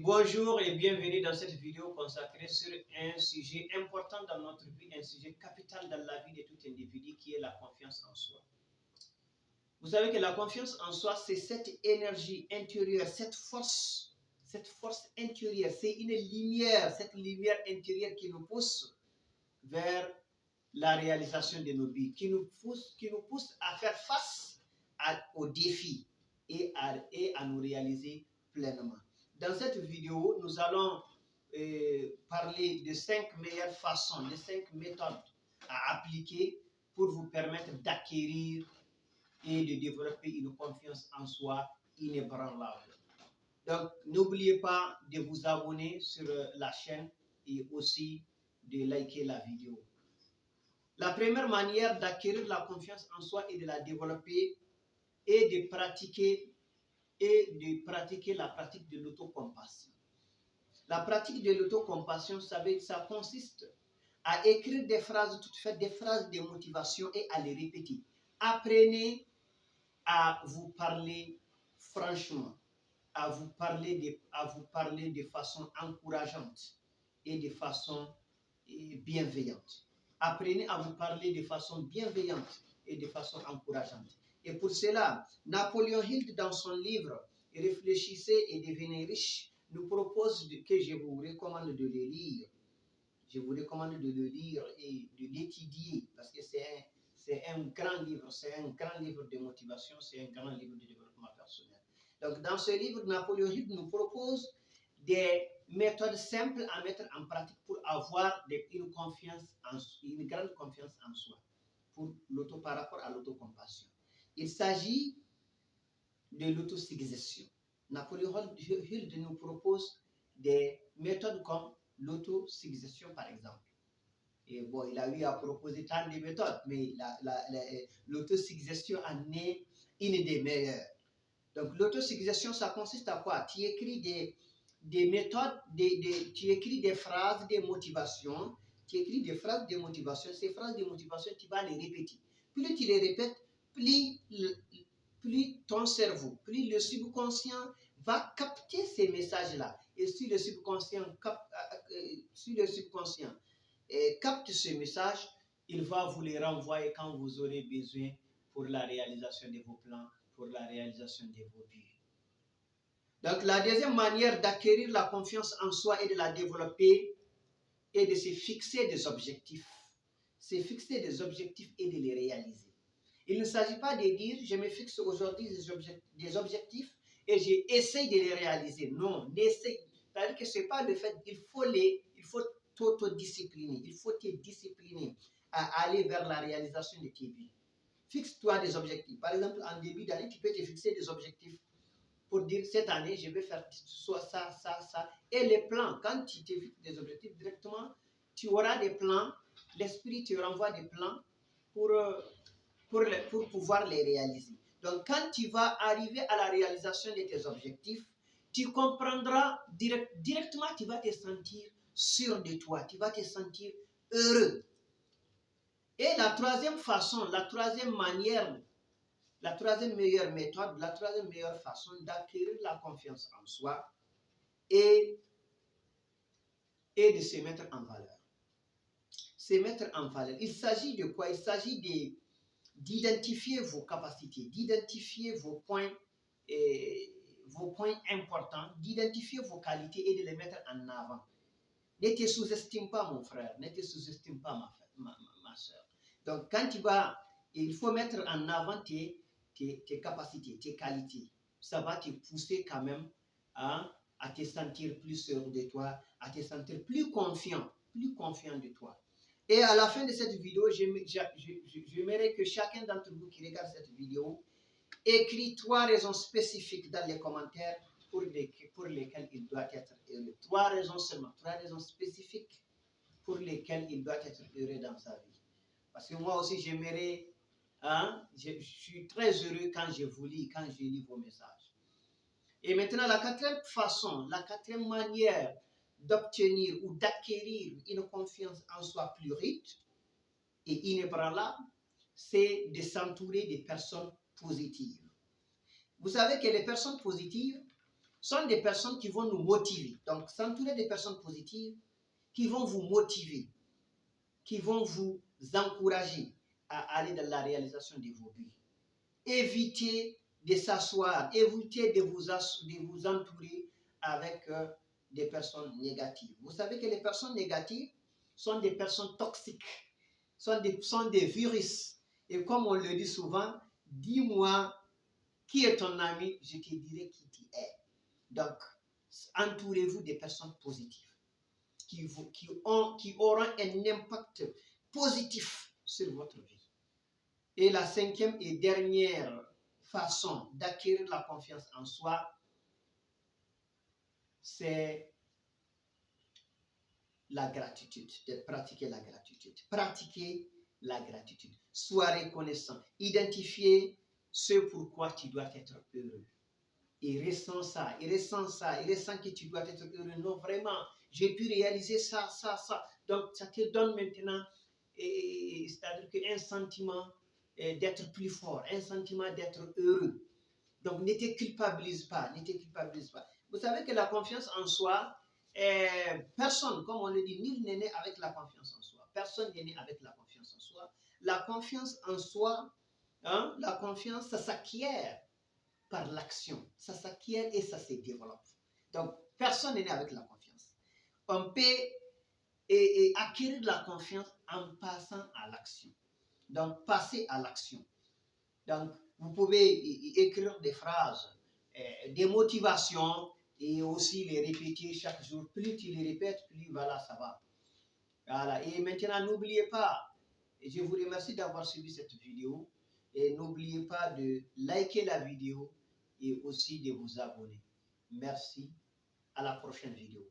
Bonjour et bienvenue dans cette vidéo consacrée sur un sujet important dans notre vie, un sujet capital dans la vie de tout individu qui est la confiance en soi. Vous savez que la confiance en soi, c'est cette énergie intérieure, cette force intérieure, c'est une lumière, cette lumière intérieure qui nous pousse vers la réalisation de nos buts, qui nous pousse à faire face aux défis et à nous réaliser pleinement. Dans cette vidéo, nous allons parler de 5 meilleures façons, de 5 méthodes à appliquer pour vous permettre d'acquérir et de développer une confiance en soi inébranlable. Donc, n'oubliez pas de vous abonner sur la chaîne et aussi de liker la vidéo. La première manière d'acquérir la confiance en soi et de la développer est de pratiquer la pratique de l'autocompassion. La pratique de l'autocompassion, ça consiste à écrire des phrases toutes faites, des phrases de motivation et à les répéter. Apprenez à vous parler franchement, à vous parler de façon encourageante et de façon bienveillante. Apprenez à vous parler de façon bienveillante et de façon encourageante. Et pour cela, Napoléon Hill, dans son livre « Réfléchissez et devenez riche », nous propose que je vous recommande de le lire. Je vous recommande de le lire et de l'étudier parce que c'est un grand livre, c'est un grand livre de motivation, c'est un grand livre de développement personnel. Donc, dans ce livre, Napoléon Hill nous propose des méthodes simples à mettre en pratique pour avoir une grande confiance en soi par rapport à l'autocompassion. Il s'agit de l'autosuggestion. Napoléon Hill nous propose des méthodes comme l'autosuggestion, par exemple. Et bon, il a eu à proposer tant de méthodes, mais l'autosuggestion en est une des meilleures. Donc, l'autosuggestion, ça consiste à quoi? Tu écris des méthodes, tu écris des phrases de motivation, ces phrases de motivation, tu vas les répéter. Plus tu les répètes, plus ton cerveau, plus le subconscient va capter ces messages-là. Et si le subconscient capte ce message, il va vous les renvoyer quand vous aurez besoin pour la réalisation de vos plans, pour la réalisation de vos buts. Donc, la deuxième manière d'acquérir la confiance en soi et de la développer est de se fixer des objectifs. Se fixer des objectifs et de les réaliser. Il ne s'agit pas de dire, je me fixe aujourd'hui des objectifs et j'essaie de les réaliser. Non, c'est-à-dire que ce n'est pas le fait, il faut t'autodiscipliner, il faut te discipliner à aller vers la réalisation de tes buts. Fixe-toi des objectifs. Par exemple, en début d'année, tu peux te fixer des objectifs pour dire, cette année, je vais faire soit ça, ça, ça. Et les plans, quand tu te fixes des objectifs directement, tu auras des plans, l'esprit te renvoie des plans pour pouvoir les réaliser. Donc, quand tu vas arriver à la réalisation de tes objectifs, tu comprendras directement, tu vas te sentir sûr de toi, tu vas te sentir heureux. Et la troisième façon, la troisième meilleure méthode, la troisième meilleure façon d'acquérir la confiance en soi est de se mettre en valeur. Se mettre en valeur. Il s'agit de quoi? Il s'agit d'identifier vos capacités, d'identifier vos points importants, d'identifier vos qualités et de les mettre en avant. Ne te sous-estime pas, mon frère, ne te sous-estime pas, ma soeur. Donc, il faut mettre en avant tes capacités, tes qualités. Ça va te pousser quand même à te sentir plus sûr de toi, à te sentir plus confiant de toi. Et à la fin de cette vidéo, j'aimerais que chacun d'entre vous qui regarde cette vidéo écrit 3 raisons spécifiques dans les commentaires pour lesquelles il doit être heureux. 3 raisons seulement, 3 raisons spécifiques pour lesquelles il doit être heureux dans sa vie. Parce que moi aussi, j'aimerais, je suis très heureux quand je vous lis, quand je lis vos messages. Et maintenant, la quatrième manière d'obtenir ou d'acquérir une confiance en soi plus riche et inébranlable, c'est de s'entourer de personnes positives. Vous savez que les personnes positives sont des personnes qui vont nous motiver. Donc, s'entourer des personnes positives qui vont vous motiver, qui vont vous encourager à aller dans la réalisation de vos buts. Évitez de s'asseoir, évitez de vous entourer avec des personnes négatives. Vous savez que les personnes négatives sont des personnes toxiques, sont des virus. Et comme on le dit souvent, dis-moi qui est ton ami, je te dirai qui tu es. Donc, entourez-vous des personnes positives qui auront un impact positif sur votre vie. Et la cinquième et dernière façon d'acquérir la confiance en soi, c'est la gratitude, de pratiquer la gratitude. Pratiquer la gratitude. Sois reconnaissant. Identifier ce pourquoi tu dois être heureux. Et ressens ça, et ressens ça, et ressens que tu dois être heureux. Non, vraiment, j'ai pu réaliser ça, ça, ça. Donc, ça te donne maintenant, c'est-à-dire un sentiment d'être plus fort, un sentiment d'être heureux. Donc, ne te culpabilise pas, ne te culpabilise pas. Vous savez que la confiance en soi, personne, comme on le dit, nul n'est né avec la confiance en soi. Personne n'est né avec la confiance en soi. La confiance en soi, hein, la confiance, ça s'acquiert par l'action. Ça s'acquiert et ça se développe. Donc, personne n'est né avec la confiance. On peut acquérir de la confiance en passant à l'action. Donc, passer à l'action. Donc, vous pouvez écrire des phrases, des motivations et aussi les répéter chaque jour. Plus tu les répètes, plus voilà, ça va. Voilà. Et maintenant, n'oubliez pas, et je vous remercie d'avoir suivi cette vidéo. Et n'oubliez pas de liker la vidéo et aussi de vous abonner. Merci. À la prochaine vidéo.